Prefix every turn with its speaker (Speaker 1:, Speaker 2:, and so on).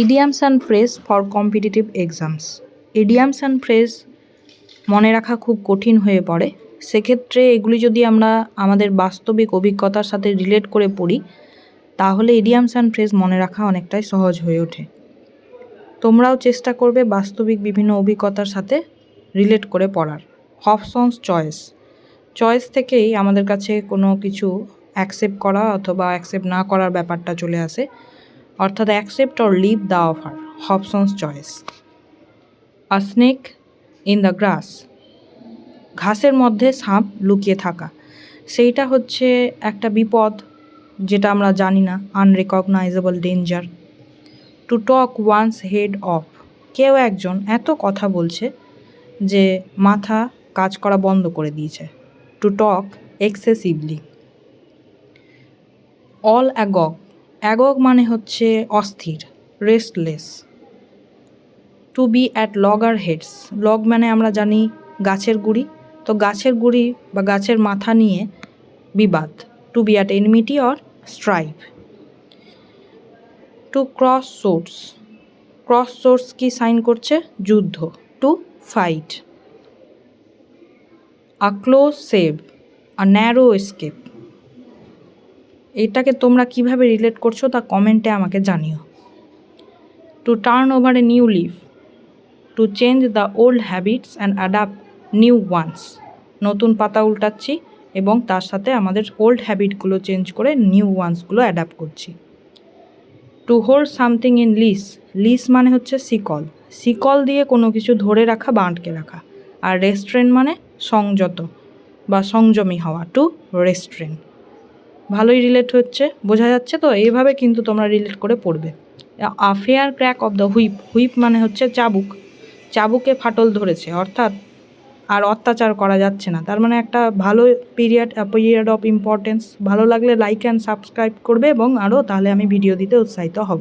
Speaker 1: Idioms and phrase for competitive exams. Idioms and phrase মনে রাখা খুব কঠিন হয়ে পড়ে। সেক্ষেত্রে এগুলি যদি আমরা আমাদের বাস্তবিক অভিজ্ঞতার সাথে রিলেট করে পড়ি তাহলে ইডিয়ামস অ্যান্ড ফ্রেজ মনে রাখা অনেকটাই সহজ হয়ে ওঠে। তোমরাও চেষ্টা করবে বাস্তবিক বিভিন্ন অভিজ্ঞতার সাথে রিলেট করে পড়ার। হবসন্স চয়েস থেকেই আমাদের কাছে কোনো কিছু অ্যাকসেপ্ট করা অথবা অ্যাকসেপ্ট না করার ব্যাপারটা চলে আসে, অর্থাৎ accept or leave the offer, Hobson's choice. A snake in the grass, ঘাসের মধ্যে সাপ লুকিয়ে থাকা, সেইটা হচ্ছে একটা বিপদ যেটা আমরা জানি না, unrecognisable danger. To talk one's head off, কেউ একজন এত কথা বলছে যে মাথা কাজ করা বন্ধ করে দিয়েছে, to talk excessively. All agog মানে হচ্ছে অস্থির, restless. To be at loggerheads, log মানে আমরা জানি গাছের গুড়ি, তো গাছের গুড়ি বা গাছের মাথা নিয়ে বিবাদ, to be at enmity or strive. To cross swords কি সাইন করছে? যুদ্ধ, to fight. A close shave, a narrow escape. এটাকে তোমরা কিভাবে রিলেট করছো তা কমেন্টে আমাকে জানিও। To turn over a new leaf, to change the old habits and adapt new ones, নতুন পাতা উল্টাচ্ছি এবং তার সাথে আমাদের ওল্ড হ্যাবিটগুলো চেঞ্জ করে নিউ ওয়ান্সগুলো অ্যাডাপ্ট করছি। To hold something in leash মানে হচ্ছে শিকল দিয়ে কোনো কিছু ধরে রাখা বা আটকে রাখা। আর রেস্ট্রেন মানে সংযত বা সংযমী হওয়া, টু রেস্ট্রেন। ভালোই রিলেট হচ্ছে, বোঝা যাচ্ছে তো? এইভাবে কিন্তু তোমরা রিলেট করে পড়বে। A fair crack of the whip মানে হচ্ছে চাবুকে ফাটল ধরেছে, অর্থাৎ আর অত্যাচার করা যাচ্ছে না, তার মানে একটা ভালো পিরিয়ড অফ ইম্পর্টেন্স। ভালো লাগলে লাইক অ্যান্ড সাবস্ক্রাইব করবে এবং আরও, তাহলে আমি ভিডিও দিতে উৎসাহিত হব।